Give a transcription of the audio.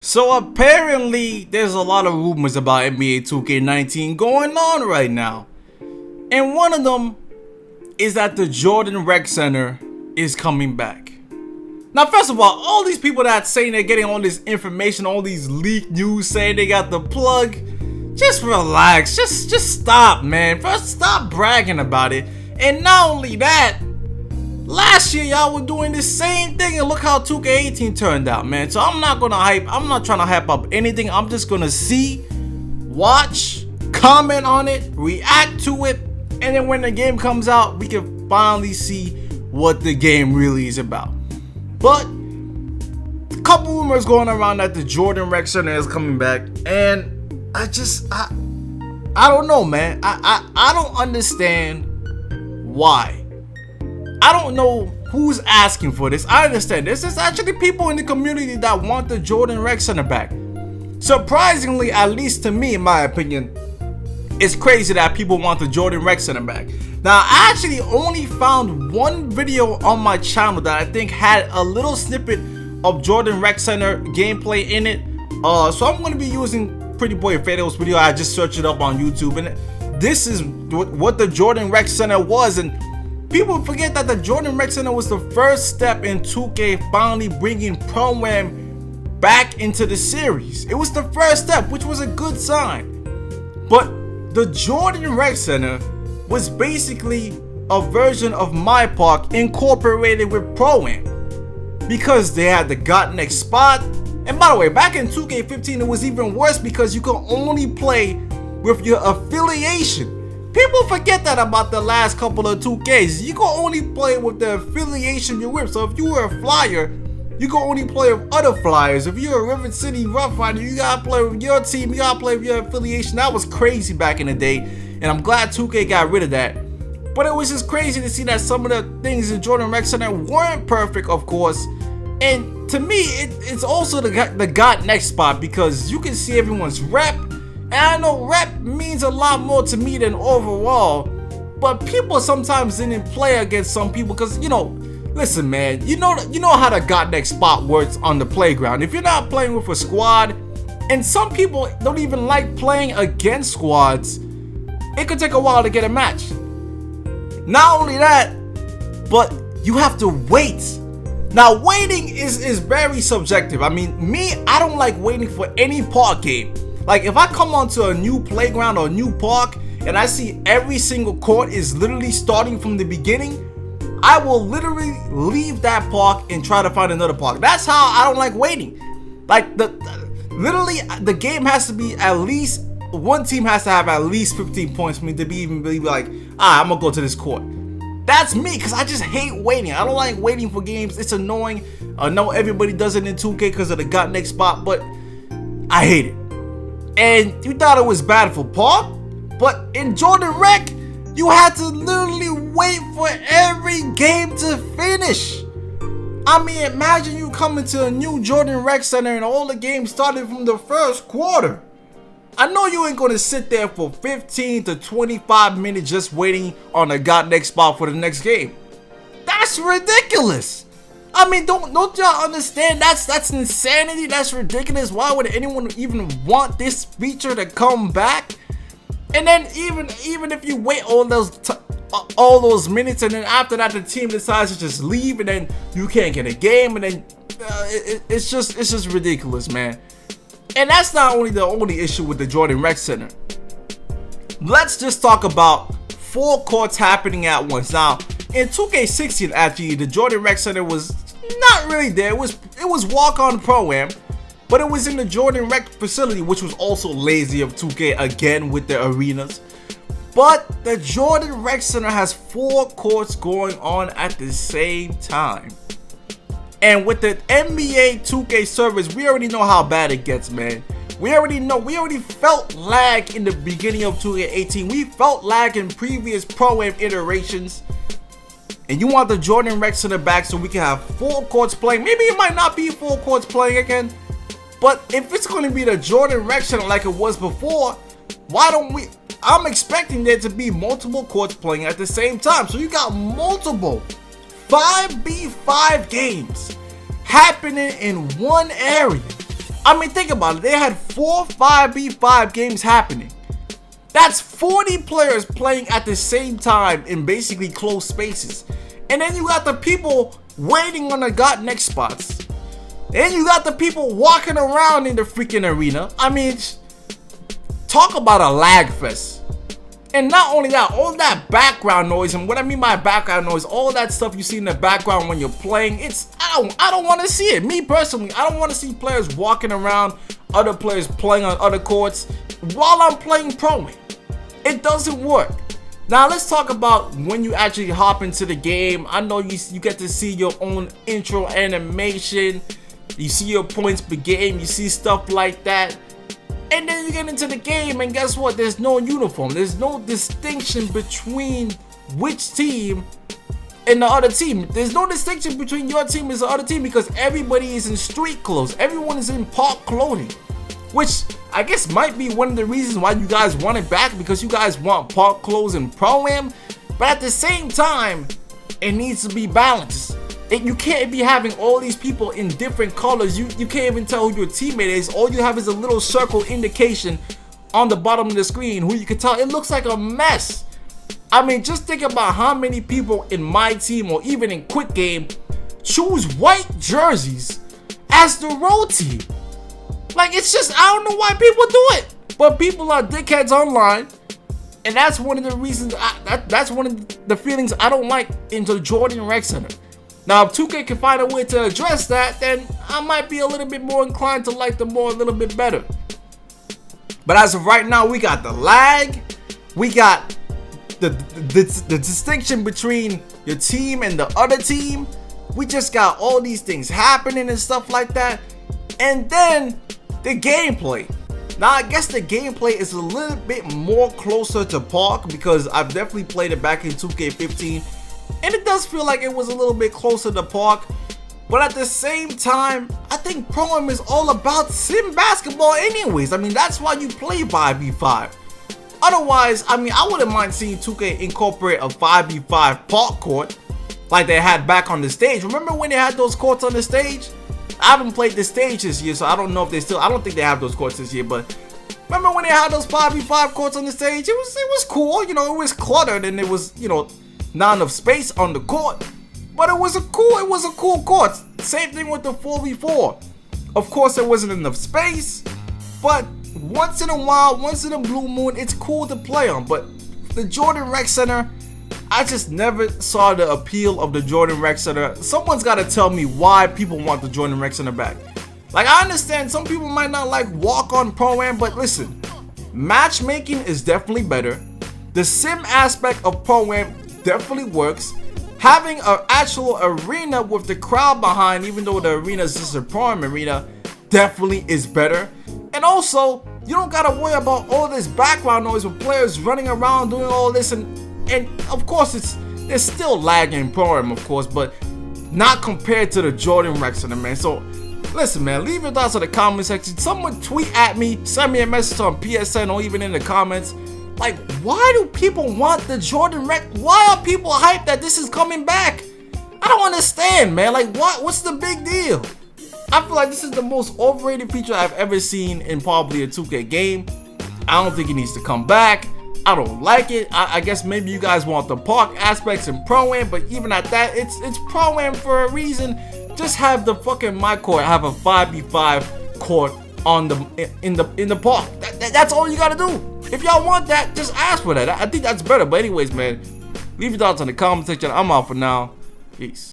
So apparently there's a lot of rumors about NBA 2K19 going on right now. And one of them is that the Jordan Rec Center is coming back. Now, first of all these people that's saying they're getting all this information, all these leaked news saying they got the plug, just relax, just stop, man. First, stop bragging about it. And not only that, last year y'all were doing the same thing and look how 2K18 turned out, man. So I'm not trying to hype up anything. I'm just gonna see, watch, comment on it, react to it, and then when the game comes out, we can finally see what the game really is about. But a couple rumors going around that the Jordan Rec Center is coming back, and I don't know, man. I don't understand why. I don't know who's asking for this. I understand this is actually people in the community that want the Jordan Rec Center back. Surprisingly, at least to me, in my opinion, it's crazy that people want the Jordan Rec Center back. Now, I actually only found one video on my channel that I think had a little snippet of Jordan Rec Center gameplay in it. So I'm going to be using Pretty Boy Fadeo's video. I just searched it up on YouTube, and this is what the Jordan Rec Center was. And people forget that the Jordan Rec Center was the first step in 2K finally bringing Pro-Am back into the series. It was the first step, which was a good sign. But the Jordan Rec Center was basically a version of my park incorporated with Pro-Am, because they had the Got Next spot. And by the way, back in 2K15 it was even worse because you could only play with your affiliation. People forget that about the last couple of 2Ks. You can only play with the affiliation you're with. So if you were a flyer, you can only play with other flyers. If you're a River City Rough Rider, you gotta play with your team, you gotta play with your affiliation. That was crazy back in the day, and I'm glad 2K got rid of that. But it was just crazy to see that some of the things in Jordan Rec Center weren't perfect, of course. And to me, it's also the Got Next spot, because you can see everyone's rep. And I know rep means a lot more to me than overall. But people sometimes didn't play against some people because, you know, listen, man, you know how the Got Next spot works on the playground. If you're not playing with a squad, and some people don't even like playing against squads, it could take a while to get a match. Not only that, but you have to wait. Now, waiting is very subjective. I mean, I don't like waiting for any park game. Like, if I come onto a new playground or a new park and I see every single court is literally starting from the beginning, I will literally leave that park and try to find another park. That's how I don't like waiting. Like, literally, the game has to be at least, one team has to have at least 15 points for me to be like, I'm gonna go to this court. That's me, because I just hate waiting. I don't like waiting for games. It's annoying. I know everybody does it in 2K because of the Got Next spot, but I hate it. And you thought it was bad for Park, but in Jordan Rec, you had to literally wait for every game to finish. I mean, imagine you coming to a new Jordan Rec Center and all the games started from the first quarter. I know you ain't gonna sit there for 15 to 25 minutes just waiting on a Got Next spot for the next game. That's ridiculous. I mean, don't y'all understand? That's insanity. That's ridiculous. Why would anyone even want this feature to come back? And then even if you wait all those minutes, and then after that the team decides to just leave, and then you can't get a game, and then it's just ridiculous, man. And that's not the only issue with the Jordan Rec Center. Let's just talk about 4 courts happening at once. Now, in 2K16, actually, the Jordan Rec Center was not really there. It was walk-on Pro-Am, but it was in the Jordan Rec facility, which was also lazy of 2K again with the arenas. But the Jordan Rec Center has 4 courts going on at the same time. And with the NBA 2K servers, we already know how bad it gets, man. We already felt lag in the beginning of 2K18. We felt lag in previous Pro-Am iterations. And you want the Jordan Rec Center back so we can have 4 courts playing. Maybe it might not be 4 courts playing again. But if it's going to be the Jordan Rec Center like it was before, why don't we? I'm expecting there to be multiple courts playing at the same time. So you got multiple 5v5 games happening in one area. I mean, think about it. They had 4 5v5 games happening. That's 40 players playing at the same time in basically closed spaces. And then you got the people waiting on the next spots. And you got the people walking around in the freaking arena. I mean, talk about a lag fest. And not only that, all that background noise, and what I mean by background noise, all that stuff you see in the background when you're playing, I don't want to see it. Me personally, I don't want to see players walking around, other players playing on other courts while I'm playing Pro-Am. It doesn't work. Now let's talk about when you actually hop into the game. I know you get to see your own intro animation. You see your points per game, you see stuff like that. And then you get into the game and guess what? There's no uniform. There's no distinction between which team and the other team. There's no distinction between your team and the other team because everybody is in street clothes. Everyone is in park clothing. Which I guess might be one of the reasons why you guys want it back, because you guys want park clothes and Pro-Am. But at the same time, it needs to be balanced. You can't be having all these people in different colors. You can't even tell who your teammate is. All you have is a little circle indication on the bottom of the screen who you can tell. It looks like a mess. I mean, just think about how many people in my team or even in Quick Game choose white jerseys as the road team. Like, it's just, I don't know why people do it. But people are dickheads online. And that's one of the reasons, that's one of the feelings I don't like in the Jordan Rec Center. Now, if 2K can find a way to address that, then I might be a little bit more inclined to like them more a little bit better. But as of right now, we got the lag, we got the distinction between your team and the other team. We just got all these things happening and stuff like that. And then the gameplay. Now, I guess the gameplay is a little bit more closer to Park because I've definitely played it back in 2K15. And it does feel like it was a little bit closer to Park. But at the same time, I think Pro-Am is all about sim basketball anyways. I mean, that's why you play 5v5. Otherwise, I mean, I wouldn't mind seeing 2K incorporate a 5v5 Park court like they had back on the stage. Remember when they had those courts on the stage? I haven't played the stage this year, so I don't know if they still, I don't think they have those courts this year, but remember when they had those 5v5 courts on the stage? It was cool, you know, it was cluttered and it was, you know, not enough space on the court, but it was a cool court. Same thing with the 4v4. Of course, there wasn't enough space, but once in a while, once in a blue moon, it's cool to play on. But the Jordan Rec Center, I just never saw the appeal of the Jordan Rec Center. Someone's got to tell me why people want the Jordan Rec Center back. Like, I understand some people might not like walk-on Pro-Am, but listen, matchmaking is definitely better. The sim aspect of Pro-Am definitely works. Having an actual arena with the crowd behind, even though the arena is just a Pro-Am arena, definitely is better. And also, you don't gotta worry about all this background noise with players running around doing all this, and of course there's still lagging in Pro-Am, of course, but not compared to the Jordan Rec Center, man. So listen, man, leave your thoughts in the comment section. Someone tweet at me, send me a message on PSN or even in the comments. Like, why do people want the Jordan Rec? Why are people hyped that this is coming back? I don't understand, man. Like, what's the big deal? I feel like this is the most overrated feature I've ever seen in probably a 2K game. I don't think it needs to come back. I don't like it. I guess maybe you guys want the park aspects in Pro-Am, but even at that, it's Pro-Am for a reason. Just have the fucking my court have a 5v5 court on in the park. That's all you gotta do. If y'all want that, just ask for that. I think that's better. But anyways, man, leave your thoughts in the comment section. I'm out for now. Peace.